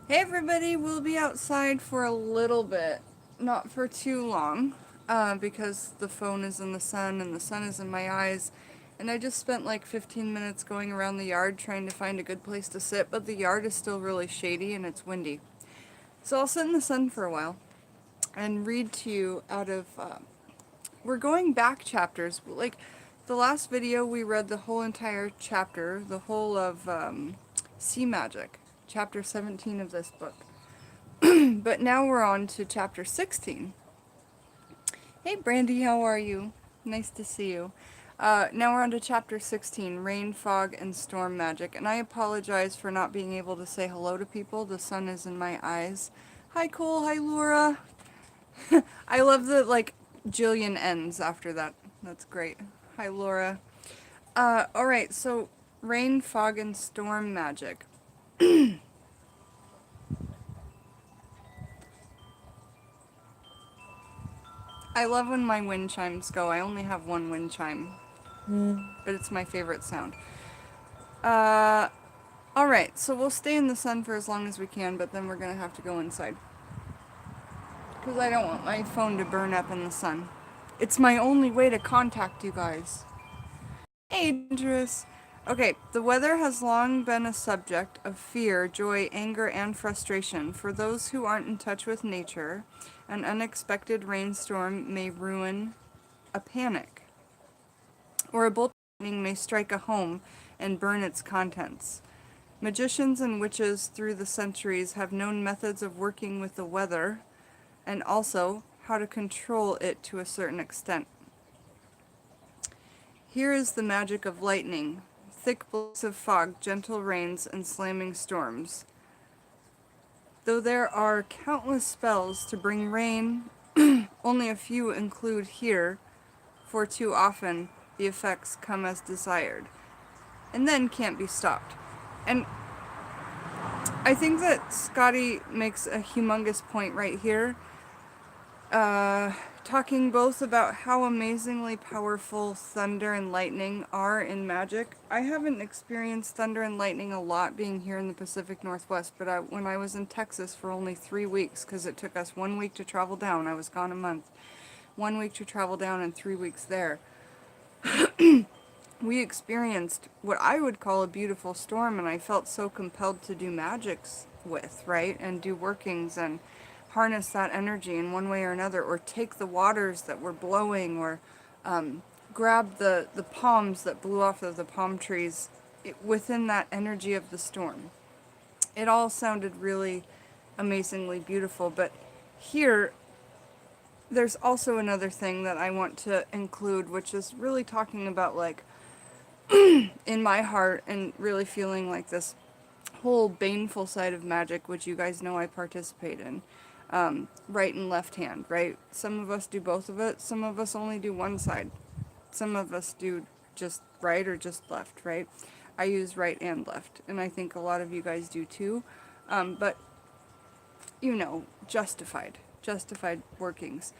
Hey everybody, we'll be outside for a little bit, not for too long, because the phone is in the sun and the sun is in my eyes, and I just spent like 15 minutes going around the yard trying to find a good place to sit, but the yard is still really shady and it's windy. So I'll sit in the sun for a while and read to you out of, we're going back chapters, like the last video we read the whole entire chapter, the whole of Sea Magic, chapter 17 of this book. But now we're on to chapter 16. Hey Brandy, how are you? Nice to see you. Now we're on to chapter 16, Rain, Fog, and Storm Magic. And I apologize for not being able to say hello to people. The sun is in my eyes. Hi Cole, hi Laura. I love the, like, Jillian ends after that. That's great. Hi Laura. Alright, so Rain, Fog, and Storm Magic. I love when my wind chimes go. I only have one wind chime, but it's my favorite sound. Alright, so we'll stay in the sun for as long as we can, but then we're going to have to go inside. Because I don't want my phone to burn up in the sun. It's my only way to contact you guys. Hey, Dangerous. Okay, the weather has long been a subject of fear, joy, anger, and frustration. For those who aren't in touch with nature, an unexpected rainstorm may ruin a panic, or a bolt of lightning may strike a home and burn its contents. Magicians and witches through the centuries have known methods of working with the weather, and also how to control it to a certain extent. Here is the magic of lightning, thick blocks of fog, gentle rains, and slamming storms. Though there are countless spells to bring rain, only a few include here, for too often the effects come as desired, and then can't be stopped. And I think that Scotty makes a humongous point right here, talking both about how amazingly powerful thunder and lightning are in Magic. I haven't experienced thunder and lightning a lot being here in the Pacific Northwest, but when I was in Texas for only 3 weeks, because it took us 1 week to travel down, I was gone a month, 1 week to travel down and 3 weeks there, we experienced what I would call a beautiful storm, and I felt so compelled to do magics with, right, and do workings and harness that energy in one way or another, or take the waters that were blowing, or grab the palms that blew off of the palm trees within that energy of the storm. It all sounded really amazingly beautiful, but here there's also another thing that I want to include, which is really talking about, like, in my heart, and really feeling like this whole baneful side of magic, which you guys know I participate in. Right and left hand, right? Some of us do both of it. Some of us only do one side. Some of us do just right or just left, right? I use right and left, and I think a lot of you guys do too. But, you know, justified workings.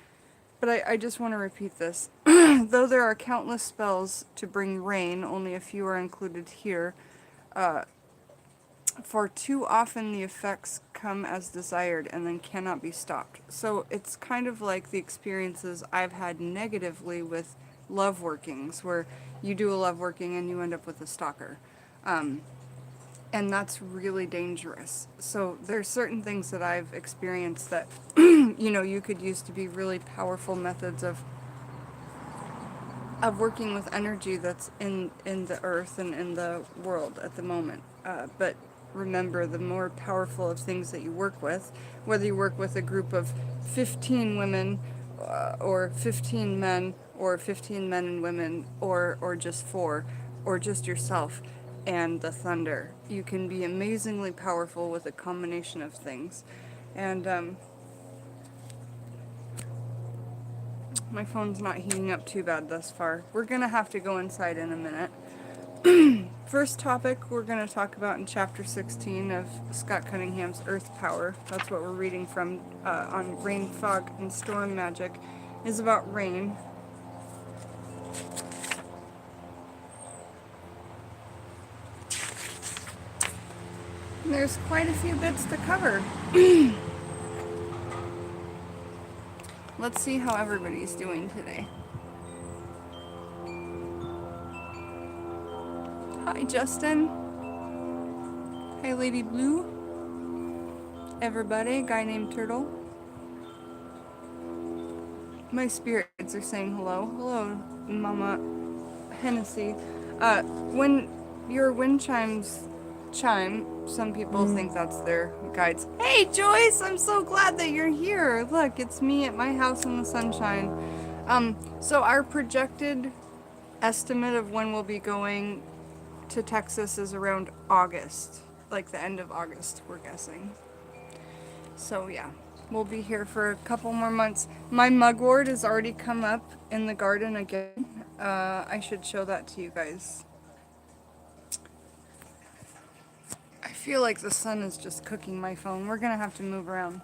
But I just want to repeat this. Though there are countless spells to bring rain, only a few are included here. For too often the effects come as desired and then cannot be stopped. So it's kind of like the experiences I've had negatively with love workings, where you do a love working and you end up with a stalker. And that's really dangerous. So there's certain things that I've experienced that, you know, you could use to be really powerful methods of working with energy that's in the earth and in the world at the moment. But remember, the more powerful of things that you work with, whether you work with a group of 15 women, or 15 men, or 15 men and women, or just 4, or just yourself and the thunder, you can be amazingly powerful with a combination of things. And my phone's not heating up too bad thus far. We're gonna have to go inside in a minute. First topic we're going to talk about in chapter 16 of Scott Cunningham's Earth Power, that's what we're reading from on Rain, Fog, and Storm Magic, is about rain. There's quite a few bits to cover. Let's see how everybody's doing today. Hi, Justin. Hi, Lady Blue. Everybody, guy named Turtle. My spirits are saying hello. Hello, Mama Hennessy. When your wind chimes chime, some people think that's their guides. Hey, Joyce, I'm so glad that you're here. Look, it's me at my house in the sunshine. So our projected estimate of when we'll be going to Texas is around August, like the end of August, we're guessing. So yeah, we'll be here for a couple more months. My mugwort has already come up in the garden again. I should show that to you guys. I feel like the sun is just cooking my phone. We're gonna have to move around.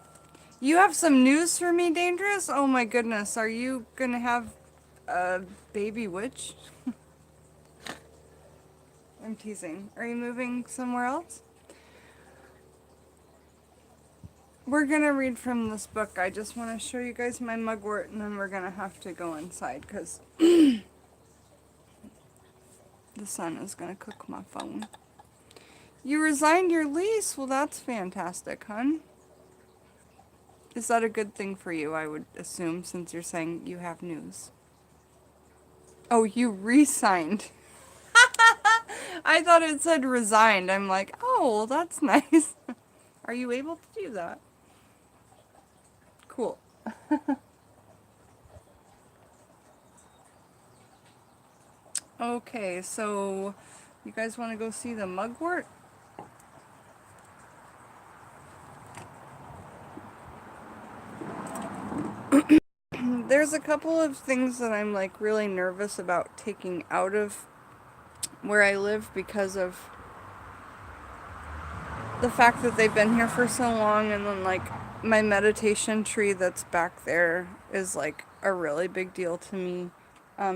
You have some news for me, Dangerous? Oh my goodness, are you gonna have a baby witch? I'm teasing. Are you moving somewhere else? We're gonna read from this book. I just want to show you guys my mugwort, and then we're gonna have to go inside because the sun is gonna cook my phone. You resigned your lease? Well, that's fantastic, hun. Is that a good thing for you, I would assume, since you're saying you have news? Oh, you re-signed. I thought it said resigned. I'm like, oh, well, that's nice. Are you able to do that? Cool. Okay, so you guys want to go see the mugwort? There's a couple of things that I'm like really nervous about taking out of where I live because of the fact that they've been here for so long, and then like my meditation tree that's back there is like a really big deal to me.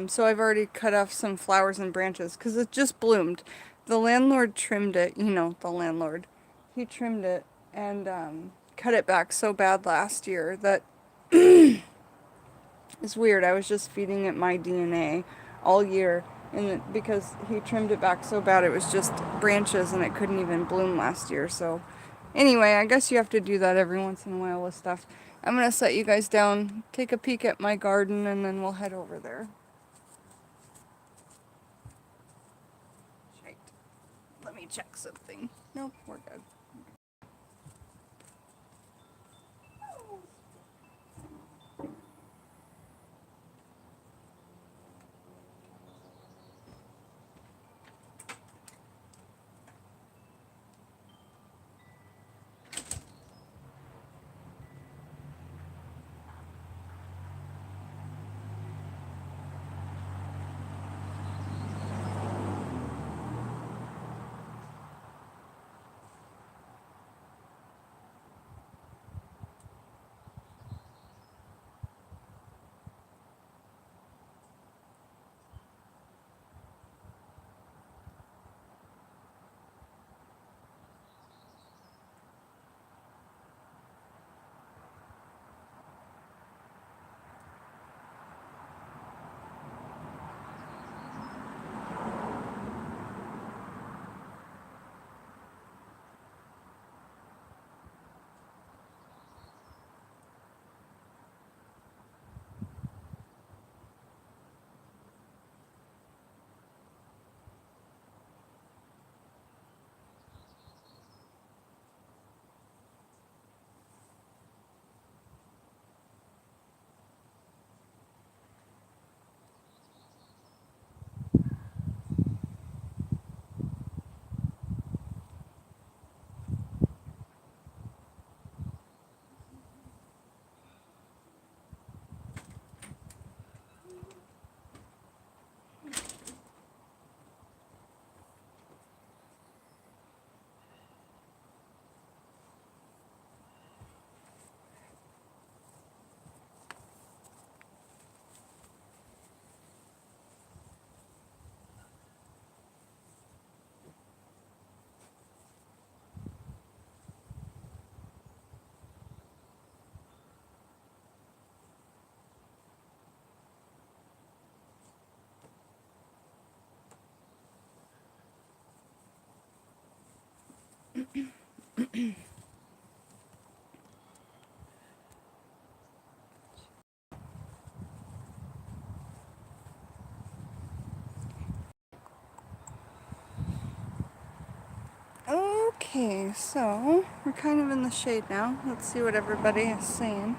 So I've already cut off some flowers and branches because it just bloomed. The landlord trimmed it, you know, the landlord. He trimmed it and cut it back so bad last year that it's weird. I was just feeding it my DNA all year, and because he trimmed it back so bad, it was just branches and it couldn't even bloom last year. So anyway, I guess you have to do that every once in a while with stuff. I'm going to set you guys down, take a peek at my garden, and then we'll head over there. Shite. Let me check something. Nope, we're good. Okay, so we're kind of in the shade now. Let's see what everybody is saying.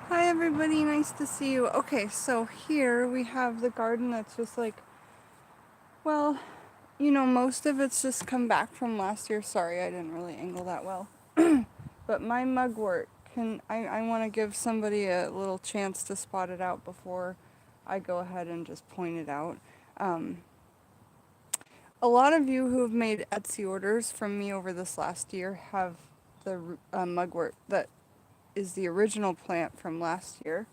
Hi everybody, nice to see you. Okay, so here we have the garden that's just like, well, you know, most of it's just come back from last year. Sorry, I didn't really angle that well. But my mugwort, I want to give somebody a little chance to spot it out before I go ahead and just point it out. A lot of you who have made Etsy orders from me over this last year have the mugwort that is the original plant from last year.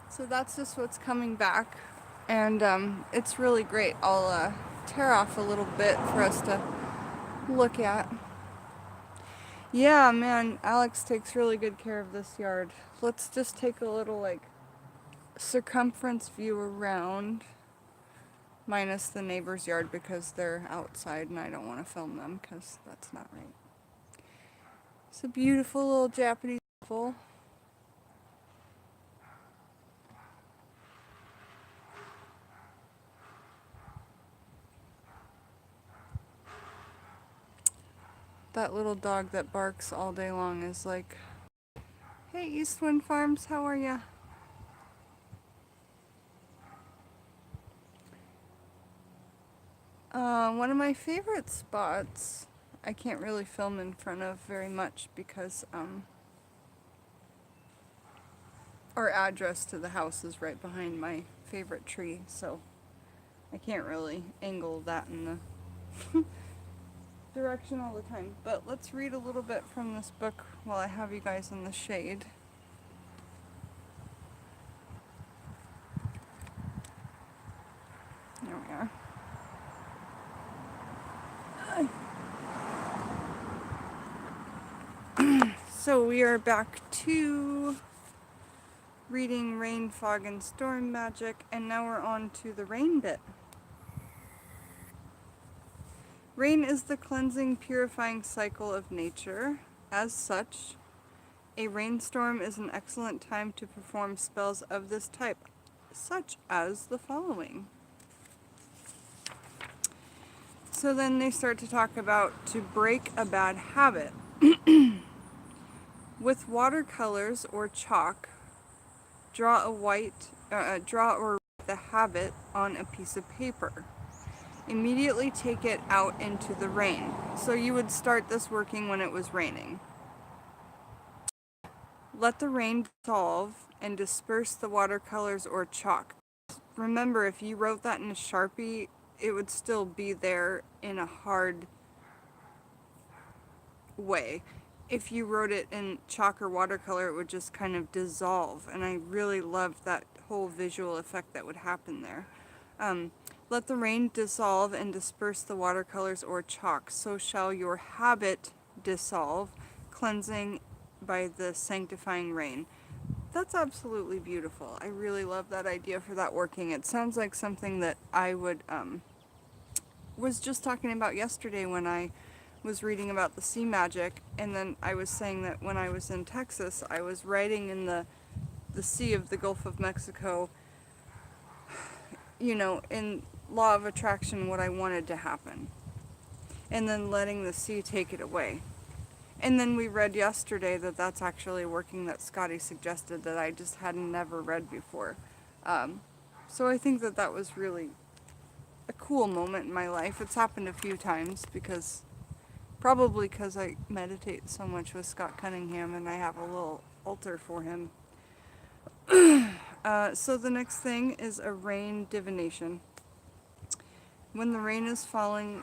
So that's just what's coming back, and it's really great. I'll tear off a little bit for us to look at. Yeah, man, Alex takes really good care of this yard. Let's just take a little like circumference view around, minus the neighbor's yard because they're outside and I don't want to film them because that's not right. It's a beautiful little Japanese apple. That little dog that barks all day long is like, hey, Eastwind Farms, how are ya? One of my favorite spots, I can't really film in front of very much because our address to the house is right behind my favorite tree, so I can't really angle that in the direction all the time. But let's read a little bit from this book while I have you guys in the shade. There we are. So we are back to reading Rain, Fog, and Storm Magic, and now we're on to the rain bit. Rain is the cleansing, purifying cycle of nature. As such, a rainstorm is an excellent time to perform spells of this type, such as the following. So then they start to talk about to break a bad habit. With watercolors or chalk, draw or write the habit on a piece of paper. Immediately take it out into the rain. So you would start this working when it was raining. Let the rain dissolve and disperse the watercolors or chalk. Remember, if you wrote that in a Sharpie, it would still be there in a hard way. If you wrote it in chalk or watercolor, it would just kind of dissolve, and I really loved that whole visual effect that would happen there. Let the rain dissolve and disperse the watercolors or chalk, so shall your habit dissolve, cleansing by the sanctifying rain. That's absolutely beautiful. I really love that idea for that working. It sounds like something that I would was just talking about yesterday when I was reading about the sea magic, and then I was saying that when I was in Texas, I was writing in the sea of the Gulf of Mexico, you know, in law of attraction, what I wanted to happen, and then letting the sea take it away. And then we read yesterday that that's actually working that Scotty suggested that I just had never read before. So I think that that was really a cool moment in my life. It's happened a few times probably because I meditate so much with Scott Cunningham and I have a little altar for him. So the next thing is a rain divination. When the rain is falling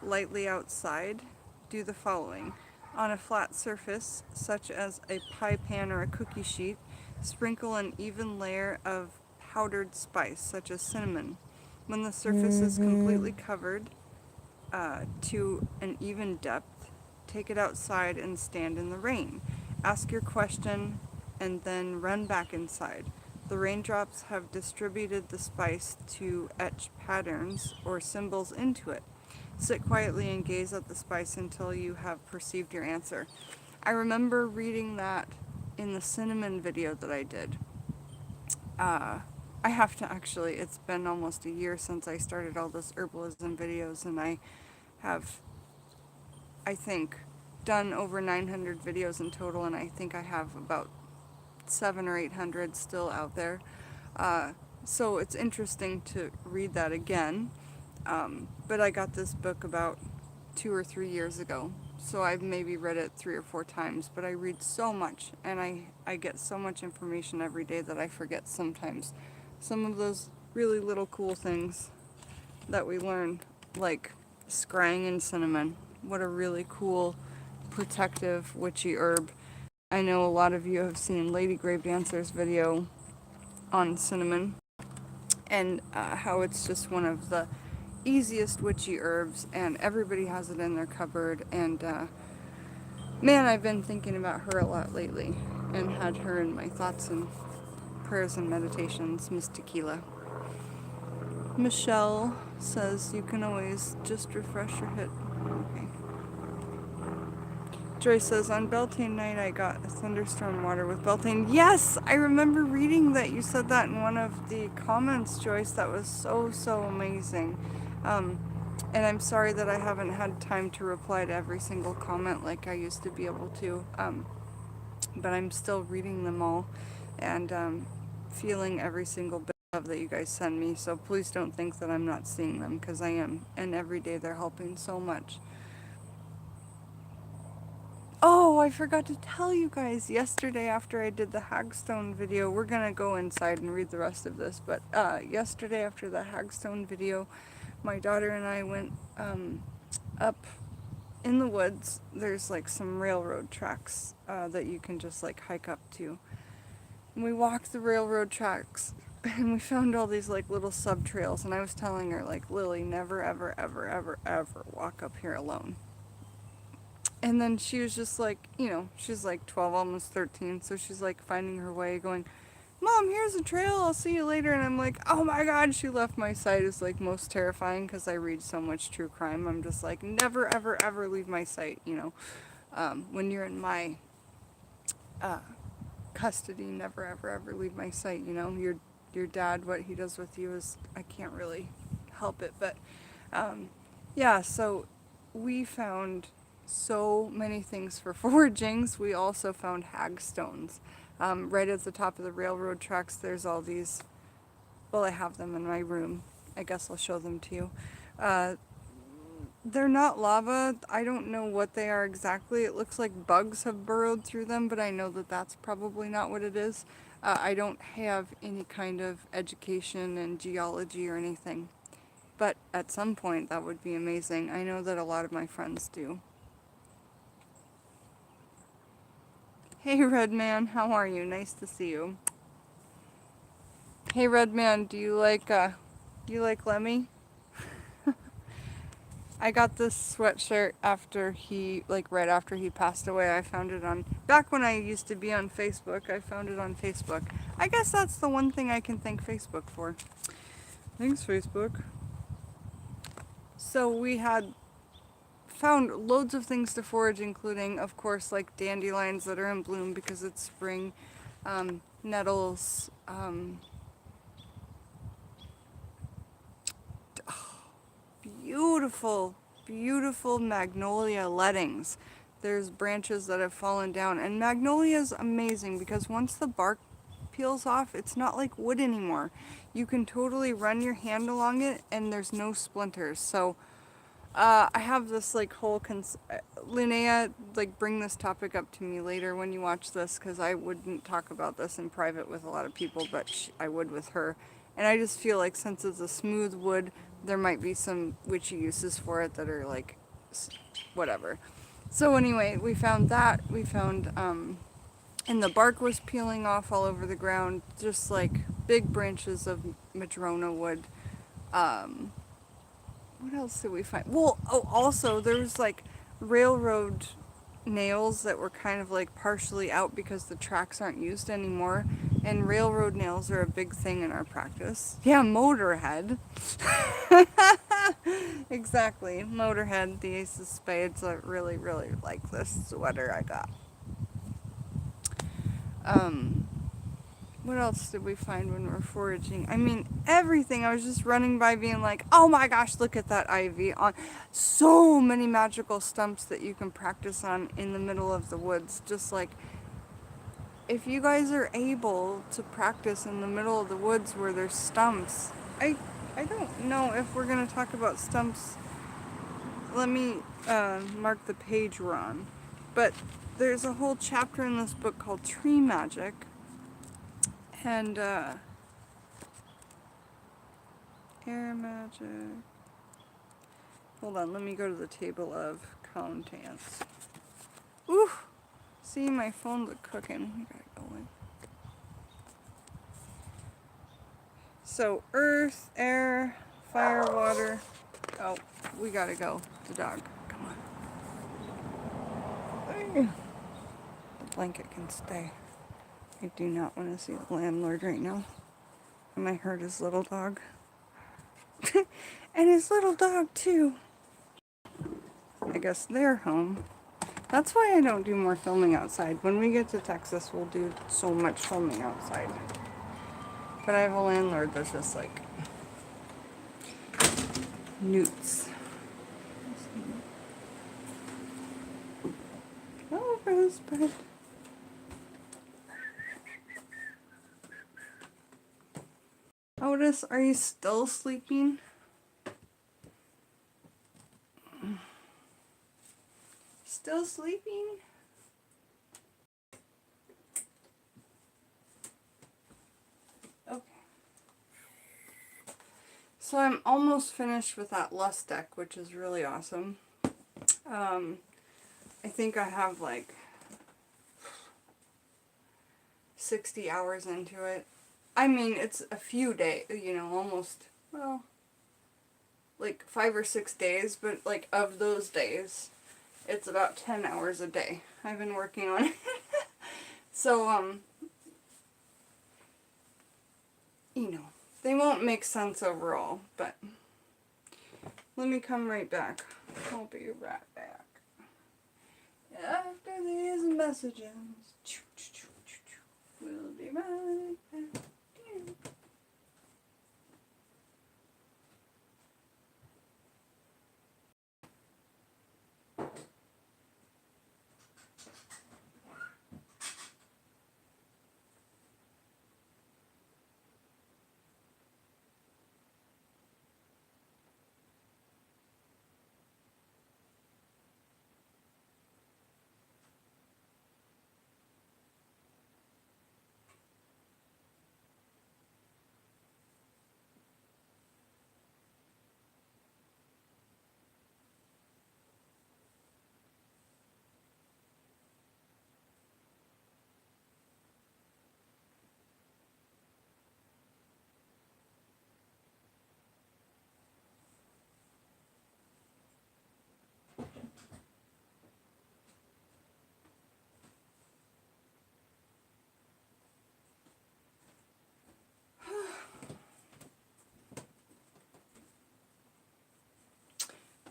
lightly outside, do the following. On a flat surface, such as a pie pan or a cookie sheet, sprinkle an even layer of powdered spice, such as cinnamon. When the surface is completely covered to an even depth, take it outside and stand in the rain. Ask your question and then run back inside. The raindrops have distributed the spice to etch patterns or symbols into it. Sit quietly and gaze at the spice until you have perceived your answer. I remember reading that in the cinnamon video that I did. I have to actually, it's been almost a year since I started all this herbalism videos, and I have, I think, done over 900 videos in total, and I think I have about 700 or 800 still out there. So it's interesting to read that again. But I got this book about 2 or 3 years ago, so I've maybe read it 3 or 4 times, but I read so much, and I get so much information every day that I forget sometimes some of those really little cool things that we learn, like scrying and cinnamon. What a really cool, protective, witchy herb. I know a lot of you have seen Lady Grave Dancer's video on cinnamon, and how it's just one of the easiest witchy herbs, and everybody has it in their cupboard. And man, I've been thinking about her a lot lately, and had her in my thoughts and prayers and meditations. Miss Tequila. Michelle says you can always just refresh your hit. Okay. Joyce says, on Beltane night I got a thunderstorm water with Beltane. Yes, I remember reading that. You said that in one of the comments, Joyce. That was so, so amazing. And I'm sorry that I haven't had time to reply to every single comment like I used to be able to. But I'm still reading them all, and feeling every single bit of that you guys send me. So please don't think that I'm not seeing them, because I am. And every day they're helping so much. Oh, I forgot to tell you guys, yesterday after I did the Hagstone video, we're gonna go inside and read the rest of this, but yesterday after the Hagstone video, my daughter and I went up in the woods. There's like some railroad tracks that you can just like hike up to. And we walked the railroad tracks, and we found all these like little sub trails, and I was telling her, like, Lily, never ever ever ever ever walk up here alone. And then she was just like, you know, she's like 12, almost 13, so she's like finding her way, going, Mom, here's a trail, I'll see you later. And I'm like, oh my God, she left my sight. Is like most terrifying, because I read so much true crime. I'm just like, never ever ever leave my sight, you know. When you're in my custody, never ever ever leave my sight, you know. Your dad, what he does with you is, I can't really help it. But yeah, so we found so many things for foragings. We also found hagstones. Right at the top of the railroad tracks, there's all these, well, I have them in my room. I guess I'll show them to you. They're not lava. I don't know what they are exactly. It looks like bugs have burrowed through them, but I know that that's probably not what it is. I don't have any kind of education in geology or anything, but at some point that would be amazing. I know that a lot of my friends do. Hey Redman, how are you? Nice to see you. Hey Redman, do you like Lemmy? I got this sweatshirt after he, like right after he passed away. I found it on, back when I used to be on Facebook, I found it on Facebook. I guess that's the one thing I can thank Facebook for. Thanks, Facebook. So we had found loads of things to forage, including, of course, like dandelions that are in bloom because it's spring, nettles, beautiful, beautiful magnolia lettings. There's branches that have fallen down, and magnolia is amazing because once the bark peels off, it's not like wood anymore. You can totally run your hand along it, and there's no splinters. So I have this like whole Linnea, like, bring this topic up to me later when you watch this, because I wouldn't talk about this in private with a lot of people, but I would with her. And I just feel like since it's a smooth wood, there might be some witchy uses for it that are like whatever. So anyway, we found that. We found and the bark was peeling off all over the ground, just like big branches of madrona wood. What else did we find? Well, oh, also there was like railroad nails that were kind of like partially out because the tracks aren't used anymore, and railroad nails are a big thing in our practice. Yeah, Motorhead. Exactly. Motorhead, the Ace of Spades. I really, really like this sweater I got. Um, what else did we find when we're foraging? I mean, everything. I was just running by being like, oh my gosh, look at that ivy. On so many magical stumps that you can practice on in the middle of the woods. Just like, if you guys are able to practice in the middle of the woods where there's stumps, I don't know if we're going to talk about stumps. Let me mark the page we're on. But there's a whole chapter in this book called Tree Magic. And air magic. Hold on, let me go to the table of contents. Ooh! See, my phone's cooking. We gotta go in. So, earth, air, fire, water. Oh, we gotta go. The dog. Come on. The blanket can stay. I do not want to see the landlord right now. I might hurt his little dog. And his little dog, too. I guess they're home. That's why I don't do more filming outside. When we get to Texas, we'll do so much filming outside. But I have a landlord that's just like newts. Oh, Rosebud. Otis, are you still sleeping? Still sleeping? Okay. So I'm almost finished with that Lust deck, which is really awesome. I think I have like 60 hours into it. I mean, it's a few days, you know, almost, well, like 5 or 6 days, but like of those days, it's about 10 hours a day I've been working on it. So, you know, they won't make sense overall, but let me come right back. I'll be right back. After these messages, we'll be right back.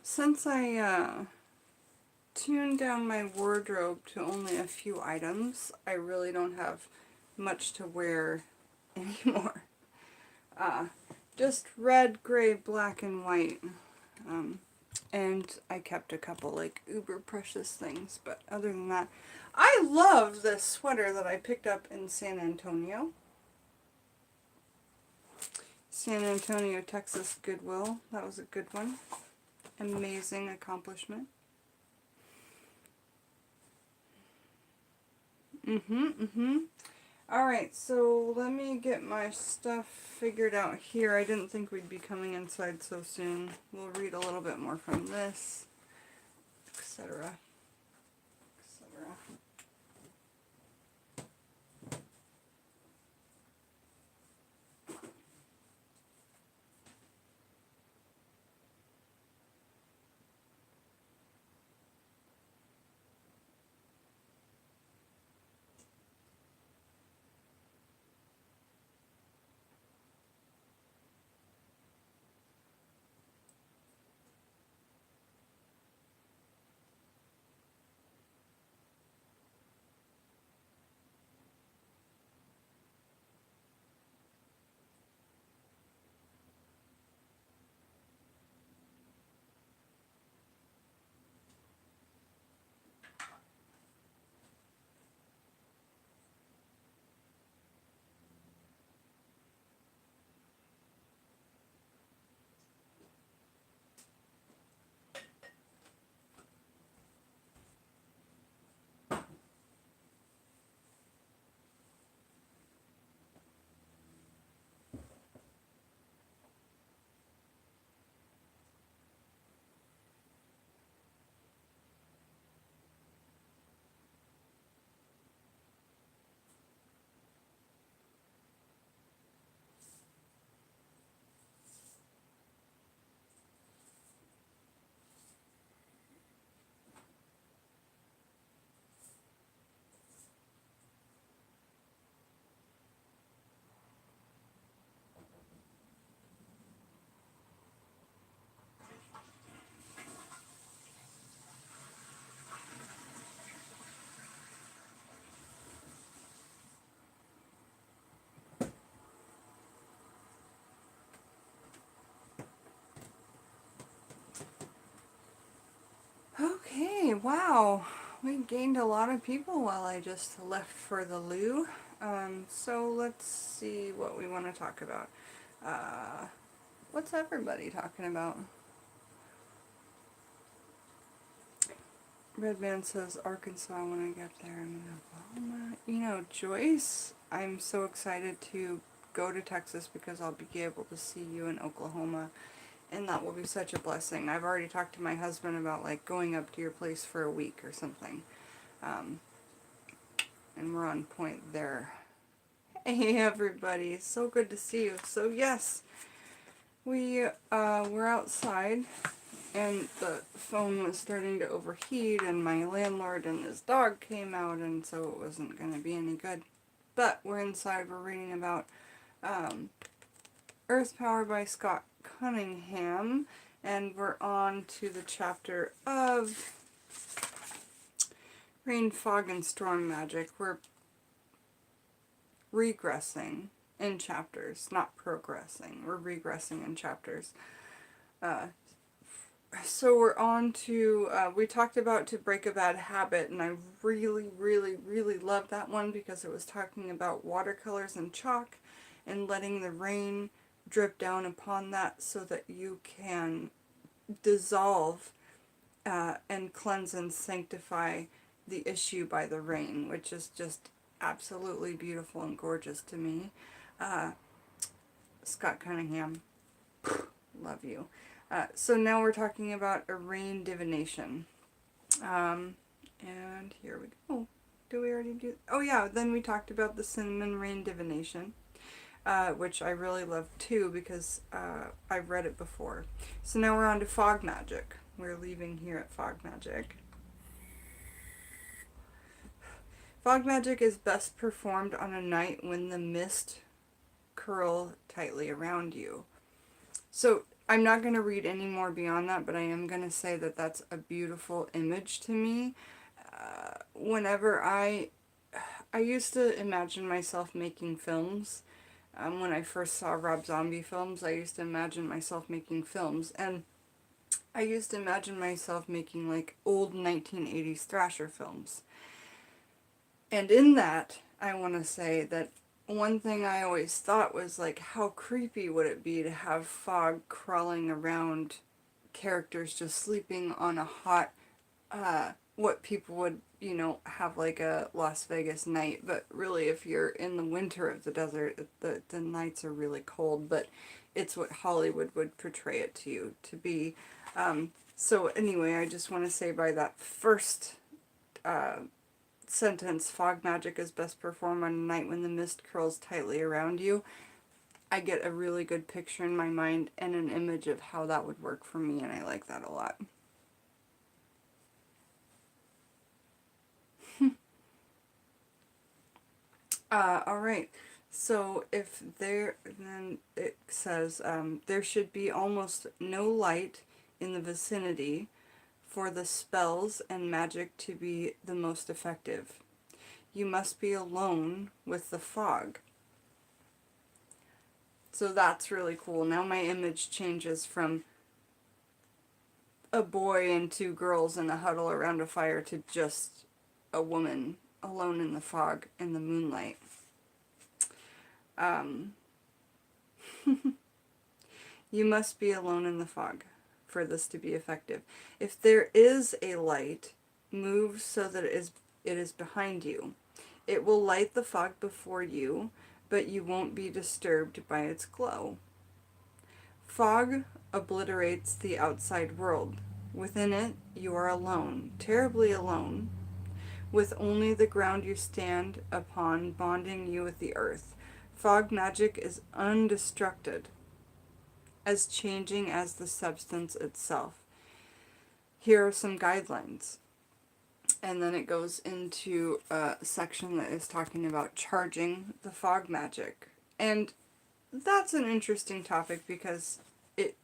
Since I tuned down my wardrobe to only a few items, I really don't have much to wear anymore. Just red, gray, black, and white. And I kept a couple like uber precious things, but other than that, I love this sweater that I picked up in San Antonio. San Antonio, Texas Goodwill. That was a good one. Amazing accomplishment. Alright, so let me get my stuff figured out here. I didn't think we'd be coming inside so soon. We'll read a little bit more from this, etc. etc. wow. We gained a lot of people while I just left for the loo. So let's see what we want to talk about. What's everybody talking about? Red Man says Arkansas when I get there. I'm in Oklahoma. You know, Joyce, I'm so excited to go to Texas because I'll be able to see you in Oklahoma. And that will be such a blessing. I've already talked to my husband about like going up to your place for a week or something. And we're on point there. Hey everybody, so good to see you. So yes, we were outside and the phone was starting to overheat and my landlord and his dog came out and so it wasn't going to be any good. But we're inside, we're reading about Earth Power by Scott Cunningham, and we're on to the chapter of Rain, Fog, and Storm Magic. We're regressing in chapters, not progressing. We're regressing in chapters. So we're on to, we talked about To Break a Bad Habit, and I really, really, really loved that one because it was talking about watercolors and chalk and letting the rain drip down upon that so that you can dissolve and cleanse and sanctify the issue by the rain, which is just absolutely beautiful and gorgeous to me. Scott Cunningham, love you. So now we're talking about a rain divination. And here we go. Do we already do? Oh yeah, then we talked about the cinnamon rain divination, which I really love too because I've read it before. So now we're on to fog magic. We're leaving here at fog magic. Fog magic is best performed on a night when the mist curl tightly around you. So I'm not going to read any more beyond that, but I am going to say that that's a beautiful image to me. Whenever I used to imagine myself making films. When I first saw Rob Zombie films, I used to imagine myself making films. And I used to imagine myself making like old 1980s thrasher films. And in that, I want to say that one thing I always thought was like, how creepy would it be to have fog crawling around characters just sleeping on a hot, what people would, you know, have like a Las Vegas night. But really, if you're in the winter of the desert, the nights are really cold. But it's what Hollywood would portray it to you to be. So anyway, I just want to say by that first sentence, fog magic is best performed on a night when the mist curls tightly around you, I get a really good picture in my mind and an image of how that would work for me, and I like that a lot. Alright, so if there, then it says, there should be almost no light in the vicinity for the spells and magic to be the most effective. You must be alone with the fog. So that's really cool. Now my image changes from a boy and two girls in a huddle around a fire to just a woman alone in the fog in the moonlight. You must be alone in the fog for this to be effective. If there is a light, move so that it is behind you. It will light the fog before you, but you won't be disturbed by its glow. Fog obliterates the outside world. Within it, you are alone, terribly alone, with only the ground you stand upon bonding you with the earth. Fog magic is undestructed, as changing as the substance itself. Here are some guidelines. And then it goes into a section that is talking about charging the fog magic. And that's an interesting topic because it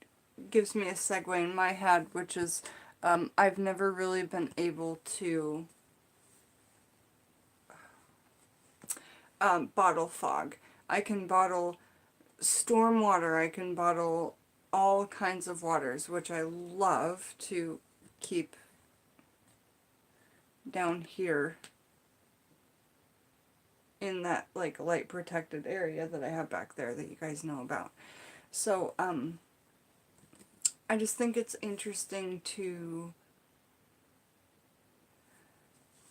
gives me a segue in my head, which is I've never really been able to bottle fog. I can bottle storm water, I can bottle all kinds of waters, which I love to keep down here in that like light protected area that I have back there that you guys know about. So I just think it's interesting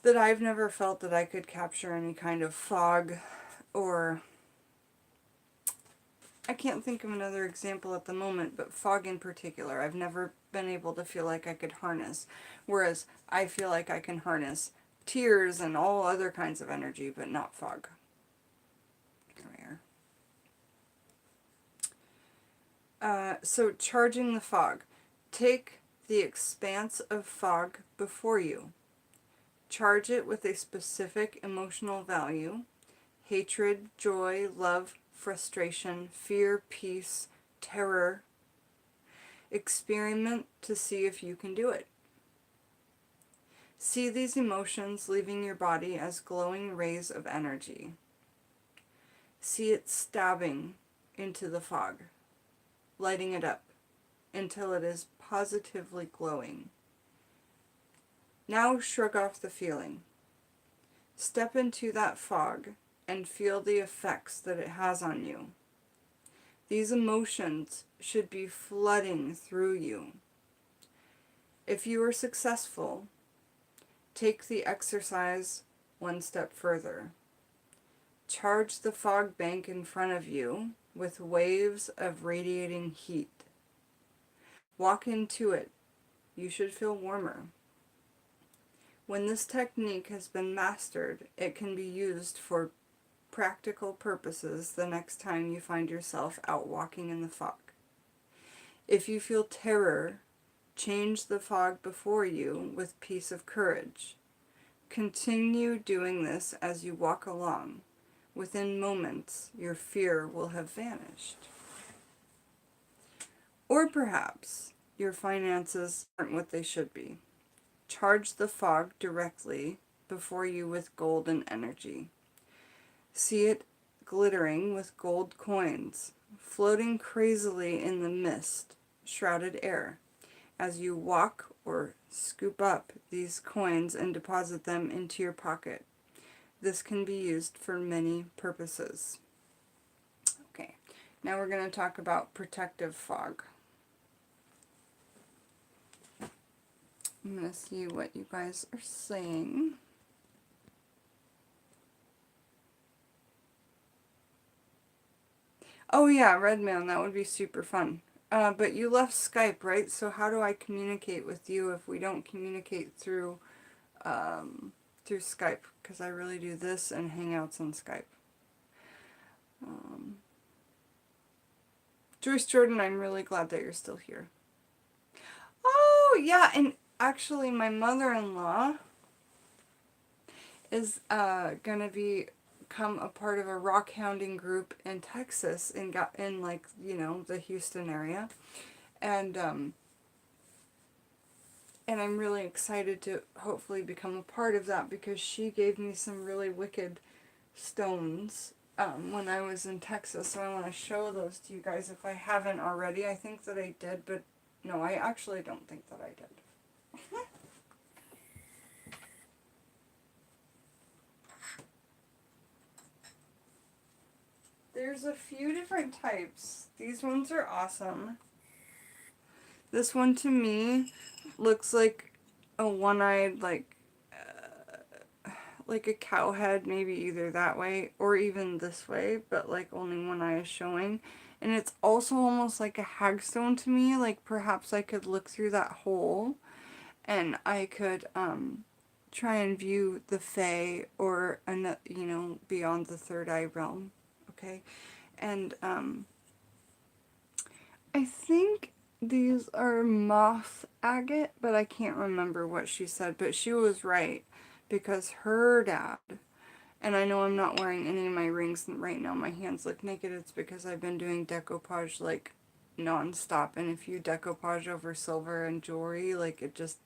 that I've never felt that I could capture any kind of fog, or I can't think of another example at the moment, but fog in particular, I've never been able to feel like I could harness, whereas I feel like I can harness tears and all other kinds of energy, but not fog. So charging the fog. Take the expanse of fog before you. Charge it with a specific emotional value: hatred, joy, love, frustration, fear, peace, terror. Experiment to see if you can do it. See these emotions leaving your body as glowing rays of energy. See it stabbing into the fog, lighting it up until it is positively glowing. Now shrug off the feeling. Step into that fog and feel the effects that it has on you. These emotions should be flooding through you. If you are successful, take the exercise one step further. Charge the fog bank in front of you with waves of radiating heat. Walk into it. You should feel warmer. When this technique has been mastered, it can be used for practical purposes the next time you find yourself out walking in the fog. If you feel terror, change the fog before you with peace of courage. Continue doing this as you walk along. Within moments, your fear will have vanished. Or perhaps your finances aren't what they should be. Charge the fog directly before you with golden energy. See it glittering with gold coins, floating crazily in the mist, shrouded air. As you walk or scoop up these coins and deposit them into your pocket. This can be used for many purposes. Okay, now we're going to talk about protective fog. I'm going to see what you guys are saying. Oh yeah, Redman, that would be super fun. But you left Skype, right? So how do I communicate with you if we don't communicate through Skype? Because I really do this and Hangouts on Skype. Joyce Jordan, I'm really glad that you're still here. Oh, yeah, and actually my mother-in-law is going to become a part of a rock hounding group in Texas, in like, you know, the Houston area. And I'm really excited to hopefully become a part of that, because she gave me some really wicked stones when I was in Texas, so I want to show those to you guys if I haven't already. I think that I did, but no, I actually don't think that I did. There's a few different types. These ones are awesome. This one to me looks like a one-eyed, like a cow head, maybe either that way or even this way, but like only one eye is showing. And it's also almost like a hagstone to me, like perhaps I could look through that hole and I could try and view the Fae or, you know, beyond the third eye realm, okay? And I think these are moth agate, but I can't remember what she said, but she was right. Because her dad, and I know I'm not wearing any of my rings right now, my hands look naked, it's because I've been doing decoupage like non-stop, and if you decoupage over silver and jewelry, like it's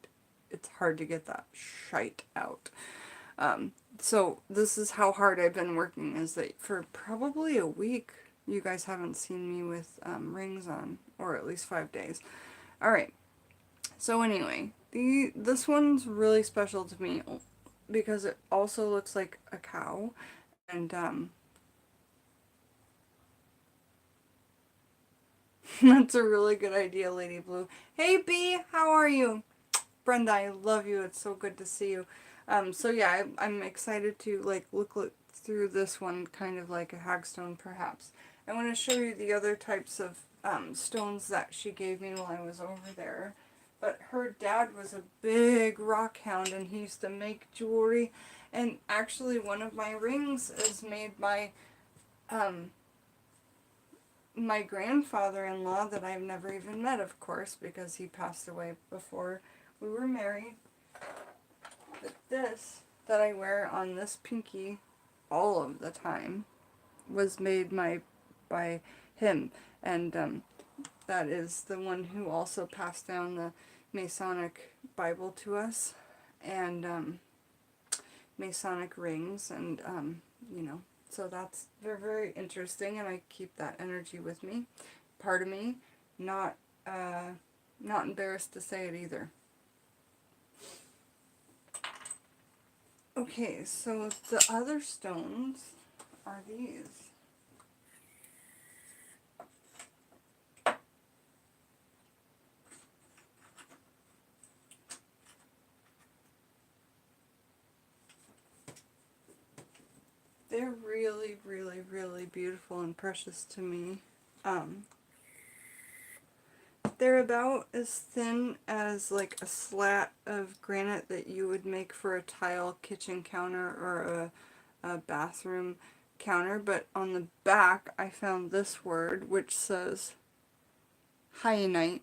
hard to get that shite out. So this is how hard I've been working, is that for probably a week, you guys haven't seen me with rings on, or at least 5 days. Alright, so anyway, this one's really special to me. because it also looks like a cow. And that's a really good idea, Lady Blue. Hey B, how are you? Brenda, I love you. It's so good to see you. So yeah, I'm excited to like look through this one, kind of like a hagstone perhaps. I want to show you the other types of stones that she gave me while I was over there. But her dad was a big rock hound, and he used to make jewelry. And actually, one of my rings is made by um, my grandfather-in-law that I've never even met, of course, because he passed away before we were married. But this that I wear on this pinky all of the time was made by him. And that is the one who also passed down the Masonic Bible to us, and Masonic rings, and you know, so that's very, very interesting, and I keep that energy with me. Part of me, not not embarrassed to say it either. Okay, so the other stones are these. They're really, really, really beautiful and precious to me. They're about as thin as like a slat of granite that you would make for a tile kitchen counter or a bathroom counter, but on the back I found this word which says hyenite,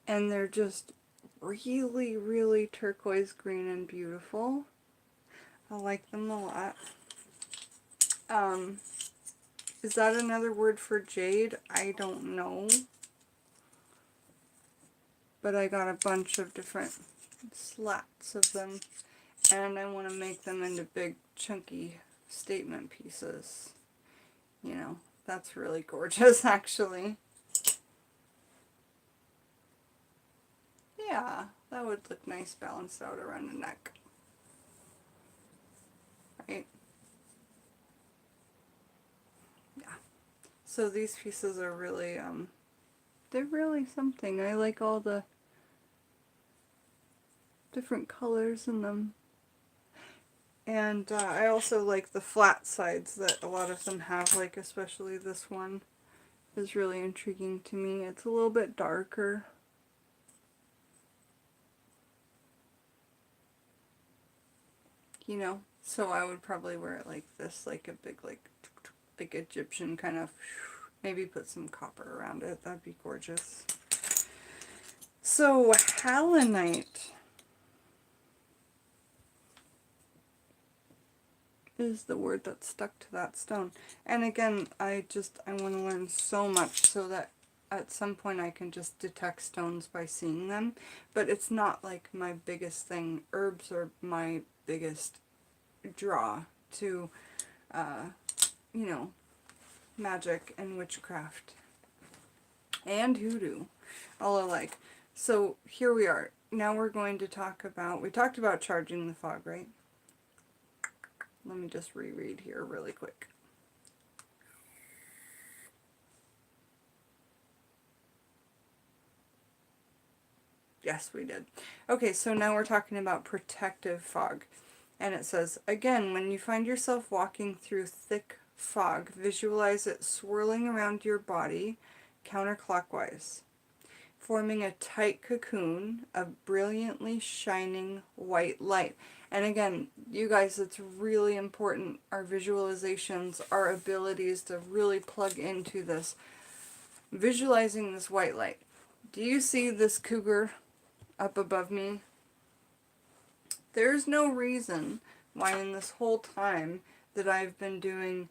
and they're just really, really turquoise green and beautiful. I like them a lot. Is that another word for jade? I don't know. But I got a bunch of different slats of them, and I want to make them into big, chunky statement pieces. You know, that's really gorgeous, actually. Yeah, that would look nice balanced out around the neck. Right? Yeah. So these pieces are really, they're really something. I like all the different colors in them. And I also like the flat sides that a lot of them have, like especially this one is really intriguing to me. It's a little bit darker. You know, so I would probably wear it like this, like a big, like Egyptian kind of, maybe put some copper around it. That'd be gorgeous. So, halonite is the word that stuck to that stone. And again, I want to learn so much so that at some point I can just detect stones by seeing them. But it's not like my biggest thing. Herbs are my biggest draw to, you know, magic and witchcraft. And hoodoo. All alike. So here we are. Now we're going to talk about, we talked about charging the fog, right? Let me just reread here really quick. Yes, we did. Okay, so now we're talking about protective fog. And it says, again, when you find yourself walking through thick fog, visualize it swirling around your body counterclockwise, forming a tight cocoon of brilliantly shining white light. And again, you guys, it's really important, our visualizations, our abilities to really plug into this. Visualizing this white light. Do you see this cougar up above me? There's no reason why in this whole time that I've been doing,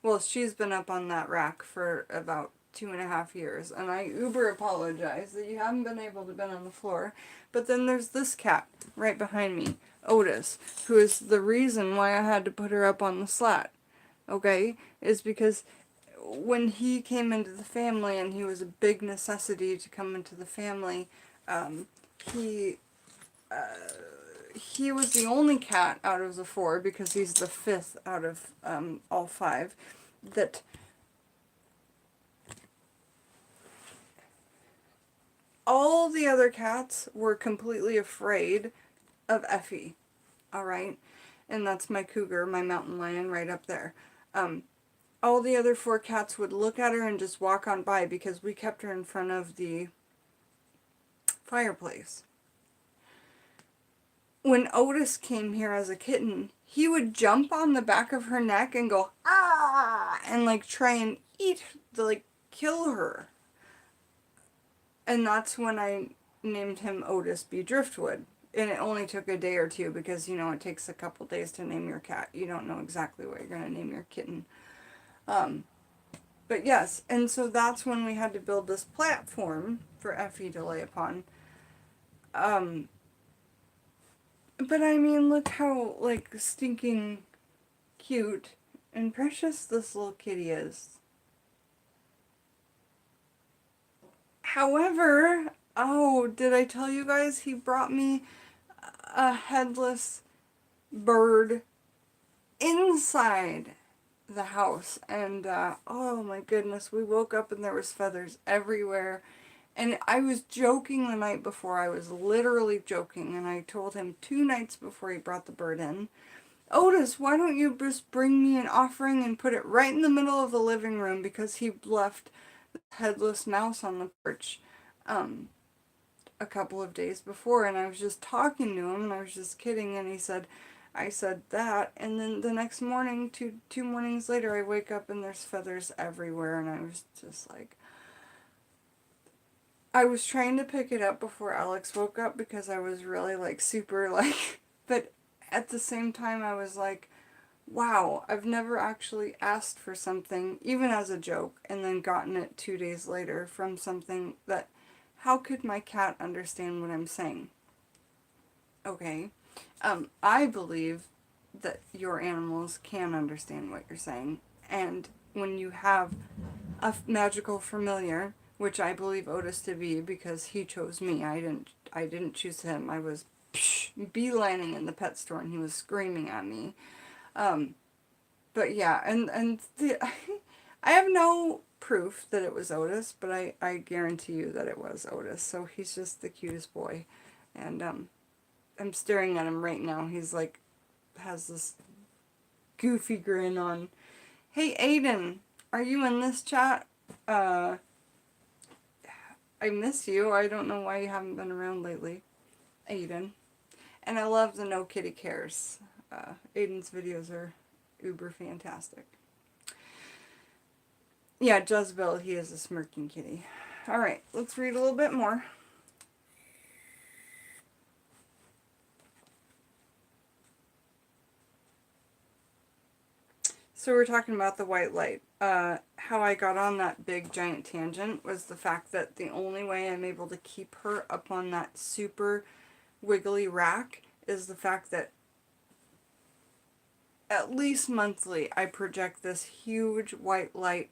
well, she's been up on that rack for about 2.5 years, and I uber apologize that you haven't been able to been on the floor. But then there's this cat right behind me, Otis, who is the reason why I had to put her up on the slat. Okay? Is because when he came into the family, and he was a big necessity to come into the family, he he was the only cat out of the 4, because he's the 5th out of all 5, that all the other cats were completely afraid of Effie, all right? And that's my cougar, my mountain lion right up there. All the other 4 cats would look at her and just walk on by because we kept her in front of the fireplace. When Otis came here as a kitten, he would jump on the back of her neck and go, ah, and like try and eat, like kill her. And that's when I named him Otis B. Driftwood. And it only took a day or two because, you know, it takes a couple days to name your cat. You don't know exactly what you're going to name your kitten. But yes, and so that's when we had to build this platform for Effie to lay upon. But I mean, look how, like, stinking cute and precious this little kitty is. However, oh, did I tell you guys he brought me a headless bird inside the house? And oh my goodness, we woke up and there was feathers everywhere. And I was joking the night before. I was literally joking, and I told him 2 nights before he brought the bird in, Otis, why don't you just bring me an offering and put it right in the middle of the living room, because he left the headless mouse on the porch a couple of days before, and I was just talking to him, and I was just kidding, and he said, I said that, and then the next morning, two mornings later, I wake up and there's feathers everywhere, and I was just like, I was trying to pick it up before Alex woke up because I was really like super like, but at the same time I was like, wow, I've never actually asked for something, even as a joke, and then gotten it 2 days later from something that, how could my cat understand what I'm saying? Okay. I believe that your animals can understand what you're saying, and when you have a magical familiar, which I believe Otis to be because he chose me. I didn't choose him. I was beelining in the pet store and he was screaming at me. But yeah, I have no proof that it was Otis, but I guarantee you that it was Otis. So he's just the cutest boy. And I'm staring at him right now. He's like, has this goofy grin on. Hey Aiden, are you in this chat? I miss you. I don't know why you haven't been around lately, Aiden. And I love the No Kitty Cares. Aiden's videos are uber fantastic. Yeah, Jezebel, he is a smirking kitty. Alright, let's read a little bit more. So we're talking about the white light. How I got on that big giant tangent was the fact that the only way I'm able to keep her up on that super wiggly rack is the fact that at least monthly I project this huge white light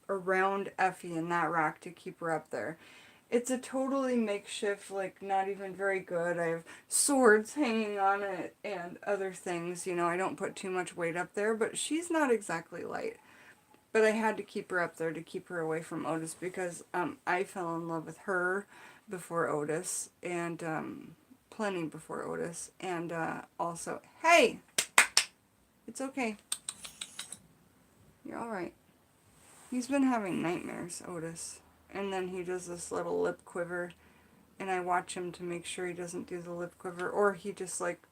around Effie in that rack to keep her up there. It's a totally makeshift, like not even very good. I have swords hanging on it and other things. You know, I don't put too much weight up there, but she's not exactly light. But I had to keep her up there to keep her away from Otis because I fell in love with her before Otis, and plenty before Otis, and also, hey, it's okay. You're alright. He's been having nightmares, Otis. And then he does this little lip quiver, and I watch him to make sure he doesn't do the lip quiver, or he just like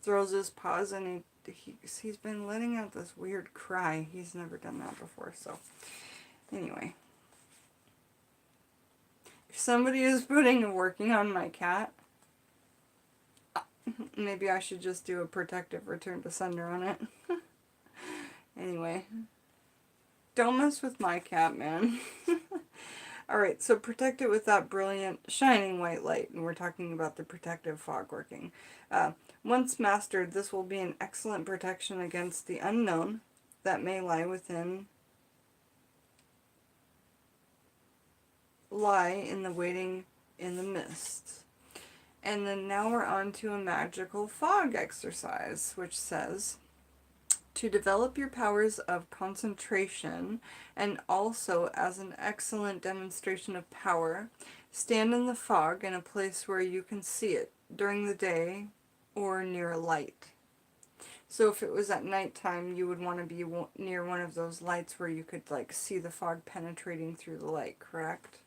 throws his paws and he's been letting out this weird cry. He's never done that before, so anyway. If somebody is working on my cat, maybe I should just do a protective return to sender on it. Anyway. Don't mess with my cat, man. Alright, so protect it with that brilliant, shining white light. And we're talking about the protective fog working. Once mastered, this will be an excellent protection against the unknown that may lie in the waiting in the mist. And then now we're on to a magical fog exercise, which says, to develop your powers of concentration and also as an excellent demonstration of power, stand in the fog in a place where you can see it during the day or near a light. So if it was at nighttime, you would want to be near one of those lights where you could like see the fog penetrating through the light, correct?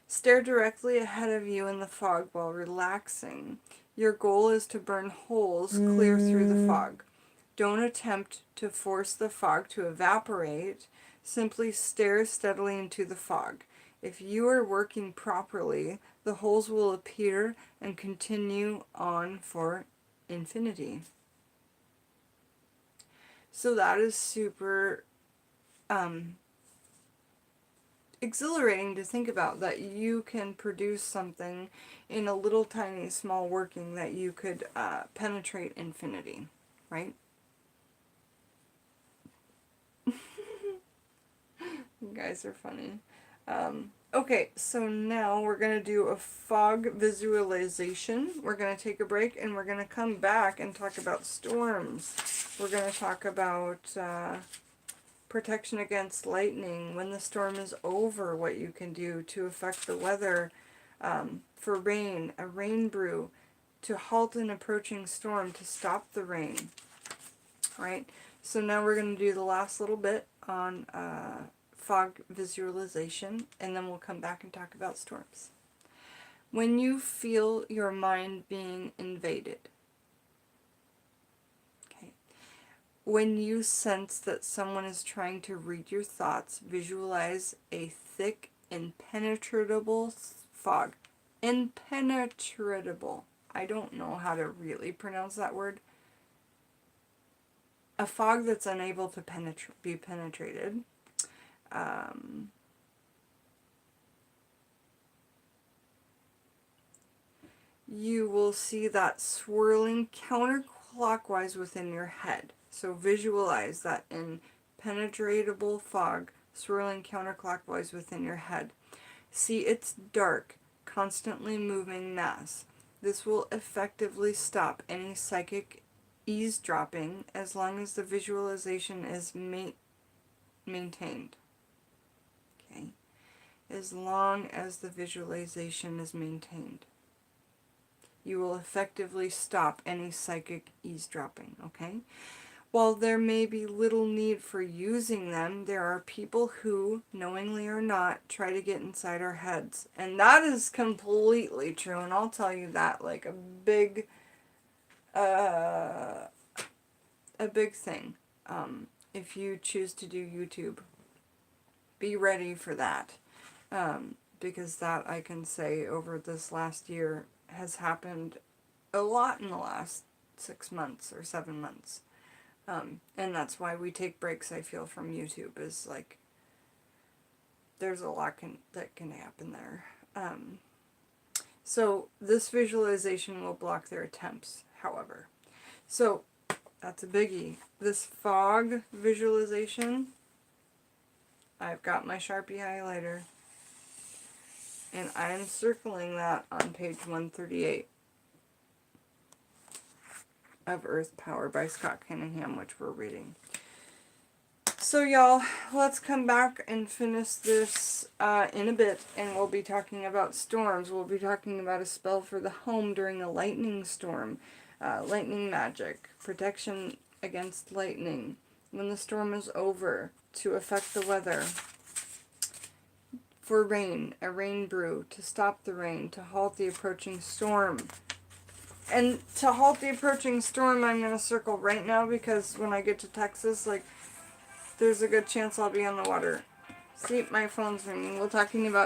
Stare directly ahead of you in the fog while relaxing. Your goal is to burn holes clear through the fog. Don't attempt to force the fog to evaporate. Simply stare steadily into the fog. If you are working properly, the holes will appear and continue on for infinity. So that is super exhilarating to think about, that you can produce something in a little tiny small working that you could penetrate infinity, right? You guys are funny. Okay, so now we're going to do a fog visualization. We're going to take a break and we're going to come back and talk about storms. We're going to talk about protection against lightning, when the storm is over, what you can do to affect the weather, for rain, a rain brew, to halt an approaching storm, to stop the rain. Right? So now we're going to do the last little bit on fog visualization, and then we'll come back and talk about storms. When you feel your mind being invaded, when you sense that someone is trying to read your thoughts, visualize a thick, impenetrable fog. Impenetrable. I don't know how to really pronounce that word. A fog that's unable to be penetrated. You will see that swirling counterclockwise within your head. So visualize that impenetrable fog swirling counterclockwise within your head. See its dark, constantly moving mass. This will effectively stop any psychic eavesdropping as long as the visualization is maintained. Okay? As long as the visualization is maintained, you will effectively stop any psychic eavesdropping, okay? While there may be little need for using them, there are people who, knowingly or not, try to get inside our heads. And that is completely true, and I'll tell you that, like a big thing. If you choose to do YouTube, be ready for that. Because that, I can say, over this last year has happened a lot in the last 6 months or 7 months. And that's why we take breaks, I feel, from YouTube, is like, there's a lot that can happen there. So this visualization will block their attempts, however. So that's a biggie. This fog visualization, I've got my Sharpie highlighter, and I'm circling that on page 138 of Earth Power by Scott Cunningham, which we're reading. So y'all, let's come back and finish this in a bit, and we'll be talking about storms. We'll be talking about a spell for the home during a lightning storm, lightning magic, protection against lightning, when the storm is over, to affect the weather, for rain, a rain brew, to stop the rain, to halt the approaching storm. And to halt the approaching storm, I'm going to circle right now, because when I get to Texas, like, there's a good chance I'll be on the water. See, my phone's ringing. We're talking about